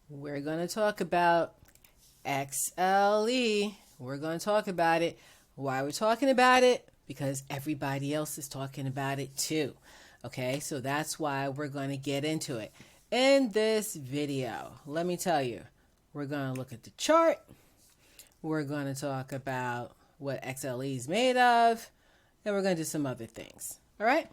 We're going to talk about XLE. We're going to talk about it. Why we're talking about it? Because everybody else is talking about it too. Okay, so that's why we're going to get into it. In this video, let me tell you, we're going to look at the chart. We're going to talk about what XLE is made of, and we're going to do some other things. All right?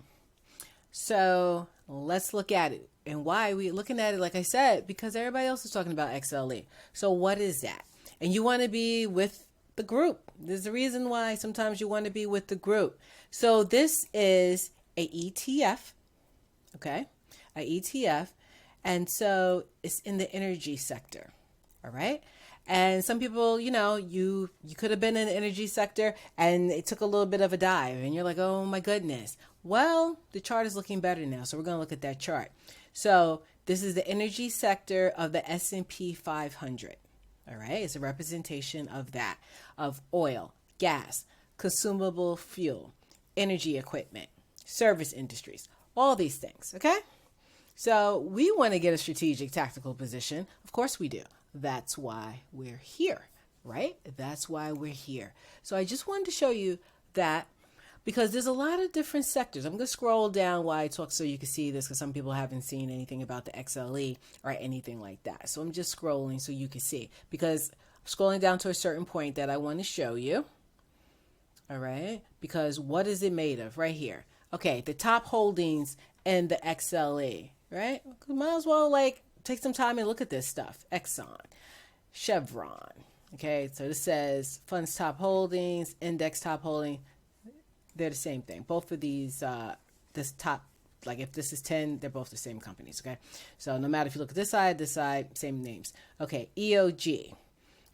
So let's look at it. And why are we looking at it, like I said, because everybody else is talking about XLE. So what is that? And you want to be with the group. There's a reason why sometimes you want to be with the group. So this is a ETF, okay? A ETF. And so it's in the energy sector, all right? And some people, you could have been in the energy sector and it took a little bit of a dive and you're like, oh my goodness. Well, the chart is looking better now. So we're going to look at that chart. So this is the energy sector of the S&P 500. All right. It's a representation of that, of oil, gas, consumable fuel, energy equipment, service industries, all these things. Okay. So we want to get a strategic tactical position. Of course we do. That's why we're here, right? That's why we're here. So I just wanted to show you that because there's a lot of different sectors. I'm going to scroll down while I talk so you can see this because some people haven't seen anything about the XLE or anything like that. So I'm just scrolling so you can see because I'm scrolling down to a certain point that I want to show you. All right. Because what is it made of right here? Okay. The top holdings in the XLE, right? Might as well take some time and look at this stuff. Exxon, Chevron. Okay, so this says funds top holdings, index top holding. They're the same thing. Both of these, this top, like if this is 10, they're both the same companies. Okay, so no matter if you look at this side, same names. Okay, EOG,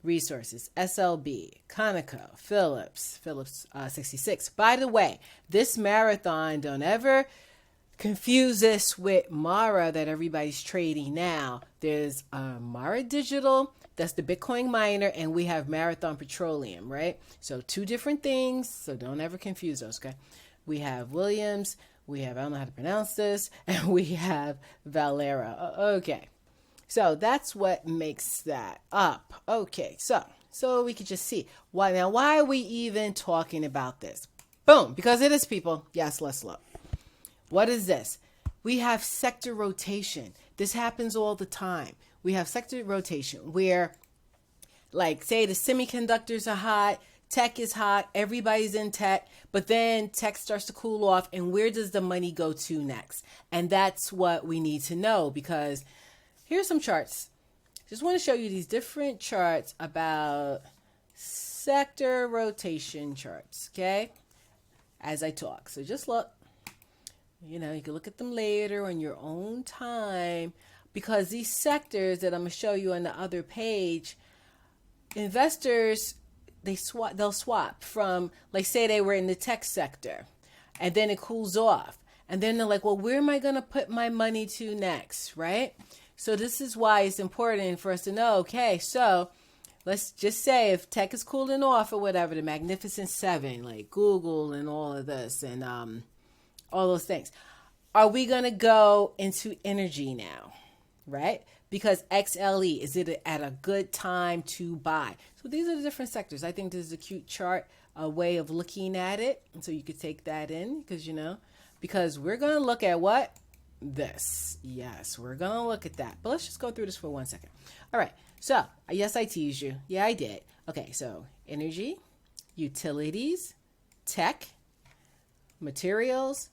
Resources, SLB, Conoco, Phillips 66. By the way, this marathon, don't ever confuse this with Mara that everybody's trading now. There's Mara Digital, that's the Bitcoin miner, and we have Marathon Petroleum, right? So two different things, so don't ever confuse those, okay? We have Williams, we have, I don't know how to pronounce this, and we have Valera. Okay, so that's what makes that up. Okay, so we could just see. Why are we even talking about this? Boom, because it is, people. Yes, let's look. What is this? We have sector rotation. This happens all the time. We have sector rotation where, like, say the semiconductors are hot, tech is hot, everybody's in tech, but then tech starts to cool off, and where does the money go to next? And that's what we need to know because here's some charts. Just want to show you these different charts about sector rotation charts, okay? As I talk. So just look. You can look at them later on your own time because these sectors that I'm going to show you on the other page, investors, they'll swap from, like, say they were in the tech sector and then it cools off. And then they're like, well, where am I going to put my money to next, right? So this is why it's important for us to know, okay, so let's just say if tech is cooling off or whatever, the Magnificent Seven, like Google and all of this and all those things. Are we going to go into energy now, right? Because XLE, is it at a good time to buy? So these are the different sectors. I think this is a cute chart, a way of looking at it. And so you could take that in because we're going to look at what? This. Yes, we're going to look at that. But let's just go through this for 1 second. All right. So, yes, I teased you. Yeah, I did. Okay, so energy, utilities, tech, materials,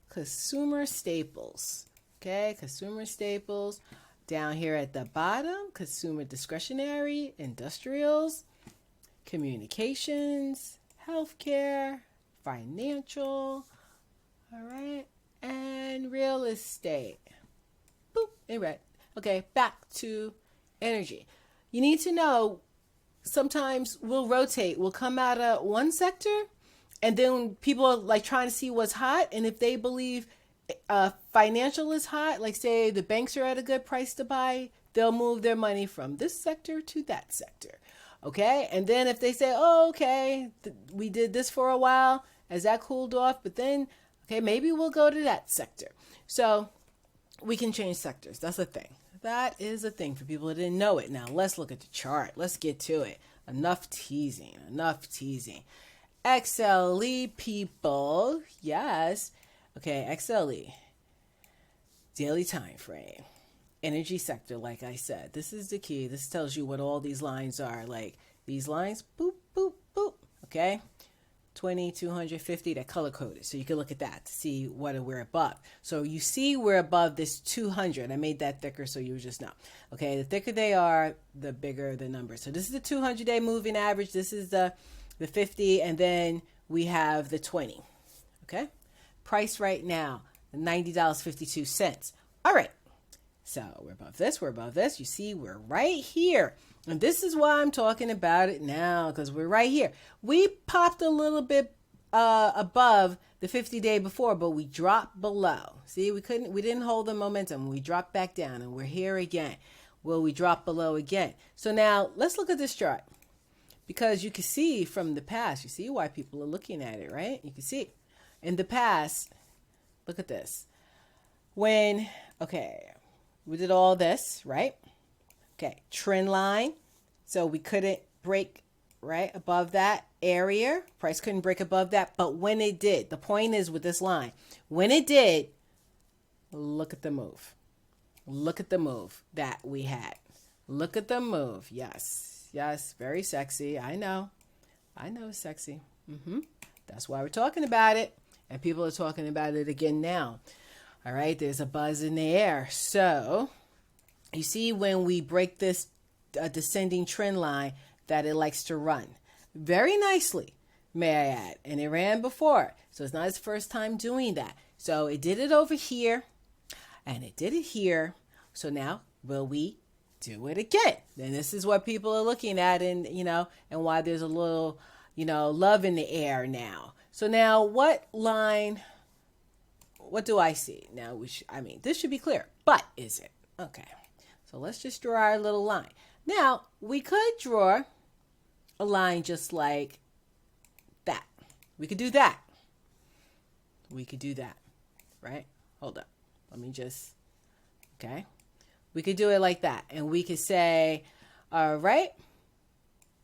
consumer staples. Okay, consumer staples. Down here at the bottom, consumer discretionary, industrials, communications, healthcare, financial, all right, and real estate. Boop, in red. Okay, back to energy. You need to know sometimes we'll rotate. We'll come out of one sector and then people are like trying to see what's hot. And if they believe financial is hot, like say the banks are at a good price to buy, they'll move their money from this sector to that sector. Okay. And then if they say, oh, okay, we did this for a while, as that cooled off, but then, okay, maybe we'll go to that sector. So we can change sectors. That's the thing. that is a thing for people that didn't know it. Now, let's look at the chart. Let's get to it. Enough teasing. Enough teasing. XLE people. Yes. Okay, XLE. Daily time frame. Energy sector, like I said. This is the key. This tells you what all these lines are. Like these lines, boop, boop, boop. Okay? 20, 250, they're color coded. So you can look at that to see what we're above. So you see we're above this 200. I made that thicker so you just know. Okay, the thicker they are, the bigger the number. So this is the 200-day moving average. This is the 50, and then we have the 20. Okay, price right now, $90.52. All right, so we're above this, we're above this. You see, we're right here. And this is why I'm talking about it now, because we're right here. We popped a little bit above the 50-day before, but we dropped below. See, we didn't hold the momentum. We dropped back down, and we're here again. Well, we dropped below again. So now let's look at this chart, because you can see from the past, you see why people are looking at it, right? You can see in the past, look at this. When, okay, we did all this, right? Okay, trend line. So we couldn't break right above that area. Price couldn't break above that. But when it did, the point is with this line, when it did, look at the move. Look at the move that we had. Look at the move. Yes. Yes. Very sexy. I know. I know it's sexy. That's why we're talking about it. And people are talking about it again now. All right. There's a buzz in the air. So you see when we break this descending trend line that it likes to run very nicely, may I add, and it ran before. So it's not its first time doing that. So it did it over here and it did it here. So now will we do it again? And this is what people are looking at, and and why there's a little, love in the air now. So now what line, what do I see? Now this should be clear, but is it? Okay. So let's just draw our little line. Now, we could draw a line just like that. We could do that. We could do that, right? Hold up. Let me just, okay. We could do it like that. And we could say, all right,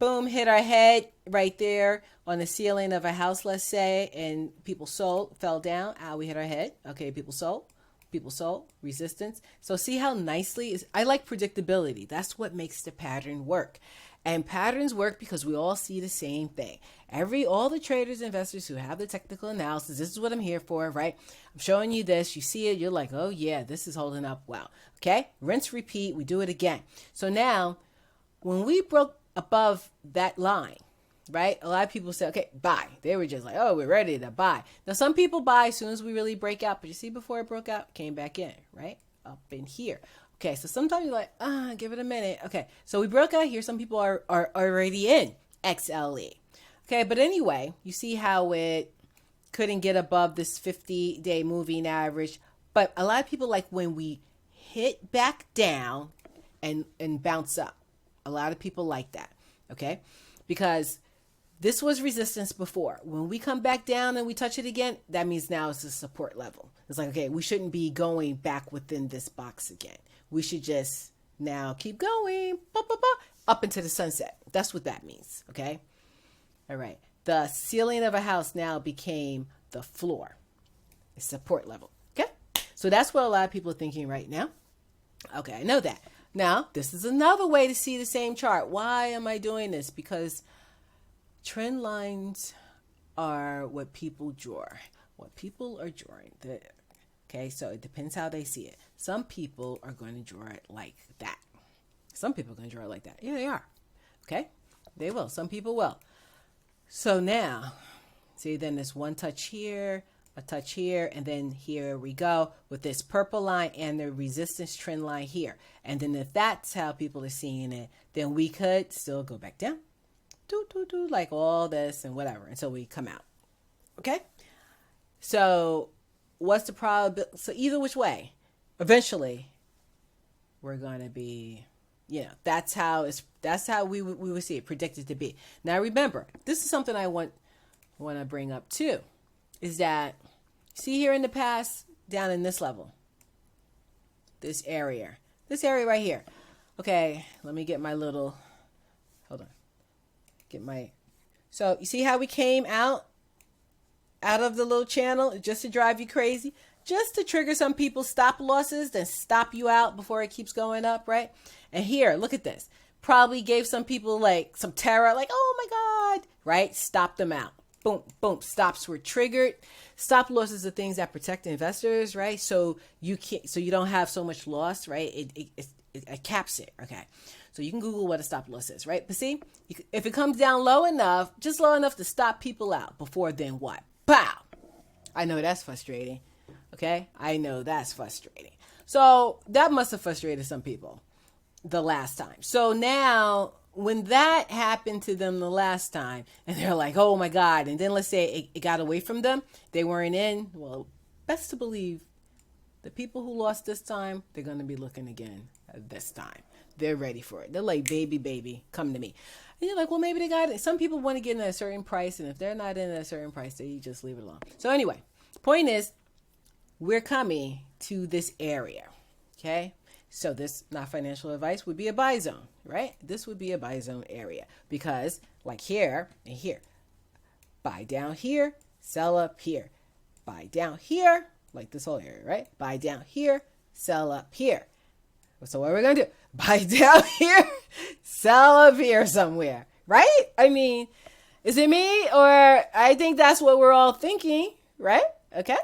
boom, hit our head right there on the ceiling of a house, let's say, and people fell down. We hit our head. Okay, people sold, resistance. So see how nicely I like predictability. That's what makes the pattern work. And patterns work because we all see the same thing. All the traders, investors who have the technical analysis, this is what I'm here for, right? I'm showing you this. You see it. You're like, oh yeah, this is holding up well. Okay. Rinse, repeat. We do it again. So now when we broke above that line, right? A lot of people say, okay, buy. They were just like, oh, we're ready to buy. Now, some people buy as soon as we really break out. But you see, before it broke out, came back in, right? Up in here. Okay, so sometimes you're like, give it a minute. Okay, so we broke out here. Some people are already in XLE. Okay, but anyway, you see how it couldn't get above this 50-day moving average. But a lot of people like when we hit back down and bounce up. A lot of people like that, okay? Because this was resistance before. When we come back down and we touch it again, that means now it's a support level. It's like, okay, we shouldn't be going back within this box again. We should just now keep going up into the sunset. That's what that means, okay? All right. The ceiling of a house now became the floor, a support level, okay? So that's what a lot of people are thinking right now. Okay, I know that. Now, this is another way to see the same chart. Why am I doing this? Because trend lines are what people draw. What people are drawing. Okay, so it depends how they see it. Some people are going to draw it like that. Some people are going to draw it like that. Yeah, they are. Okay, they will. Some people will. So now, see, then there's one touch here, a touch here, and then here we go with this purple line and the resistance trend line here. And then if that's how people are seeing it, then we could still go back down. Do like all this and whatever until we come out. Okay? So what's the probability? So either which way, eventually we're going to be, that's how we would see it predicted to be. Now remember, this is something I want to bring up too, is that see here in the past down in this level, this area This area right here. Okay, let me get my little, hold on. So you see how we came out of the little channel just to drive you crazy? Just to trigger some people's stop losses, then stop you out before it keeps going up, right? And here, look at this. Probably gave some people like some terror, like, oh my God, right? Stop them out. Boom, boom. Stops were triggered. Stop losses are things that protect investors, right? So you don't have so much loss, right? It caps it, okay? So you can Google what a stop loss is, right? But see, if it comes down low enough, just low enough to stop people out before then what? Pow! I know that's frustrating, okay? I know that's frustrating. So that must have frustrated some people the last time. So now when that happened to them the last time and they're like, oh my God, and then let's say it got away from them, they weren't in, well, best to believe the people who lost this time, they're going to be looking again this time. They're ready for it. They're like, baby, come to me. And you're like, well, maybe they got it. Some people want to get in at a certain price, and if they're not in at a certain price, they just leave it alone. So anyway, point is, we're coming to this area, okay? So this, not financial advice, would be a buy zone, right? This would be a buy zone area because like here and here, buy down here, sell up here, buy down here, like this whole area, right? Buy down here, sell up here. So what are we going to do? Buy down here, sell up here somewhere, right? I mean, is it me? Or I think that's what we're all thinking, right? Okay.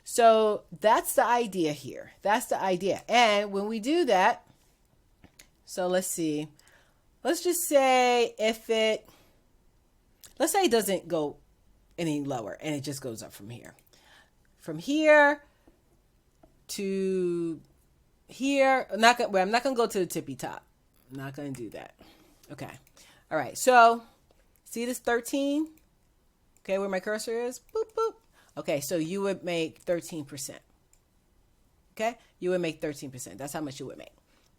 So that's the idea here. That's the idea. And when we do that, so let's see, let's just say let's say it doesn't go any lower and it just goes up from here. From here to here, I'm not going to go to the tippy top. I'm not going to do that. Okay. All right. So see this 13? Okay. Where my cursor is? Boop, boop. Okay. So you would make 13%. Okay. You would make 13%. That's how much you would make.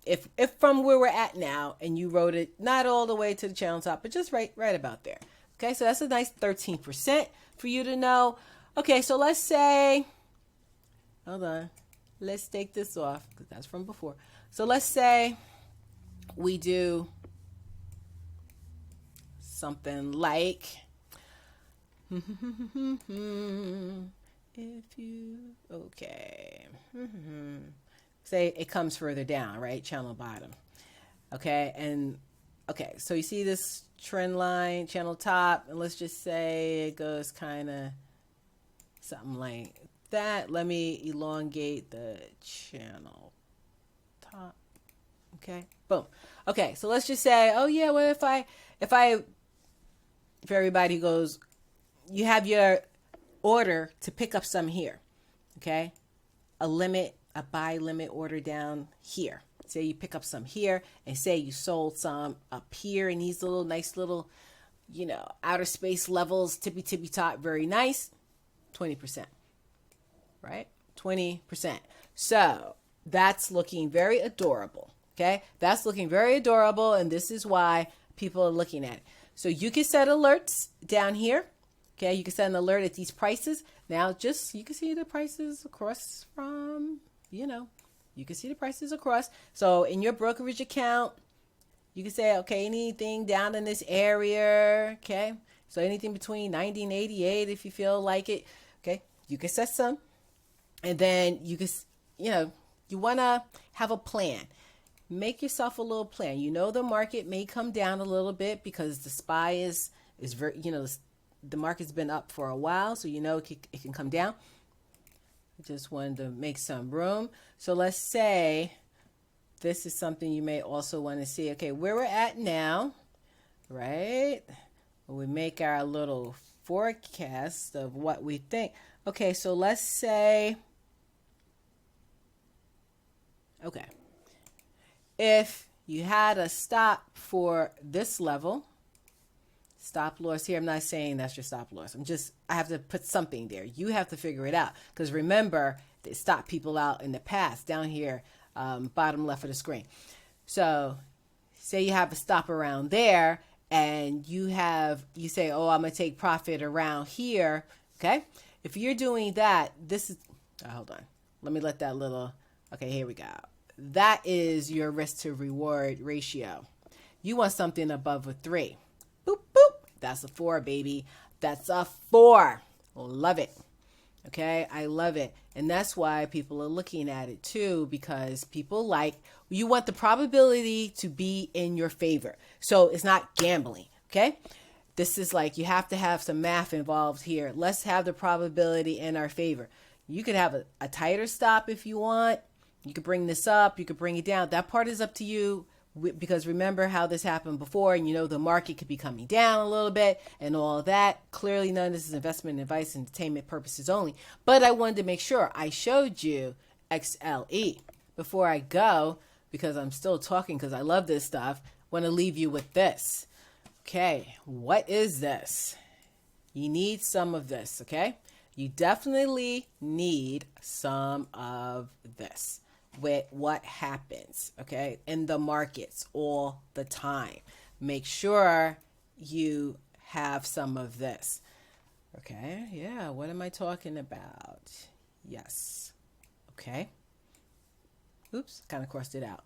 If from where we're at now and you wrote it, not all the way to the channel top, but just right about there. Okay. So that's a nice 13% for you to know. Okay. So let's say, hold on. Let's take this off because that's from before. So let's say we do something like, if you, okay. Say it comes further down, right? Channel bottom. Okay. And okay. So you see this trend line, channel top, and let's just say it goes kind of something like that. Let me elongate the channel top. Okay. Boom. Okay. So let's just say, oh yeah, what if everybody goes, you have your order to pick up some here. Okay. A buy limit order down here. Say you pick up some here and say you sold some up here in these nice little, outer space levels, tippy top, very nice. 20%. Right? 20%. So that's looking very adorable. Okay. That's looking very adorable. And this is why people are looking at it. So you can set alerts down here. Okay. You can set an alert at these prices. Now you can see the prices across from, you can see the prices across. So in your brokerage account, you can say, okay, anything down in this area. Okay. So anything between 90 and 88, if you feel like it. Okay. You can set some. And then you can, you want to have a plan. Make yourself a little plan. The market may come down a little bit because the SPY is very, the market's been up for a while. So, it can come down. I just wanted to make some room. So let's say this is something you may also want to see. Okay, where we're at now, right? We make our little forecast of what we think. Okay, so let's say, okay, if you had a stop for this level, stop loss here, I'm not saying that's your stop loss. I have to put something there. You have to figure it out. Because remember, they stopped people out in the past down here, bottom left of the screen. So say you have a stop around there and you say, oh, I'm going to take profit around here. Okay. If you're doing that, this is, hold on. Let me let that little, okay, here we go. That is your risk to reward ratio. You want something above a 3. Boop, boop. That's a 4, baby. That's a 4. Love it. Okay, I love it. And that's why people are looking at it too, because people you want the probability to be in your favor. So it's not gambling. Okay, this is like you have to have some math involved here. Let's have the probability in our favor. You could have a tighter stop if you want. You could bring this up. You could bring it down. That part is up to you, because remember how this happened before, and the market could be coming down a little bit and all of that. Clearly none of this is investment advice, entertainment purposes only, but I wanted to make sure I showed you XLE. Before I go, because I'm still talking because I love this stuff, I want to leave you with this. Okay, what is this? You need some of this. Okay, you definitely need some of this with what happens, okay, in the markets all the time. Make sure you have some of this. Okay, yeah, what am I talking about? Yes. Okay. Oops, kind of crossed it out.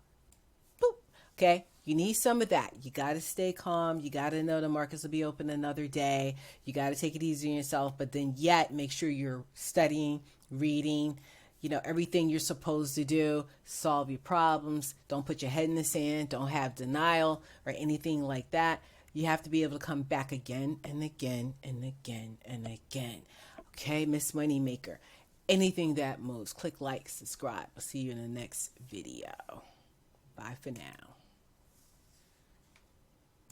Boop. Okay, you need some of that. You got to stay calm. You got to know the markets will be open another day. You got to take it easy on yourself, but then yet make sure you're studying, reading, everything you're supposed to do. Solve your problems. Don't put your head in the sand. Don't have denial or anything like that. You have to be able to come back again and again and again and again. Okay, Miss Moneymaker. Anything that moves. Click like, subscribe. I'll see you in the next video. Bye for now.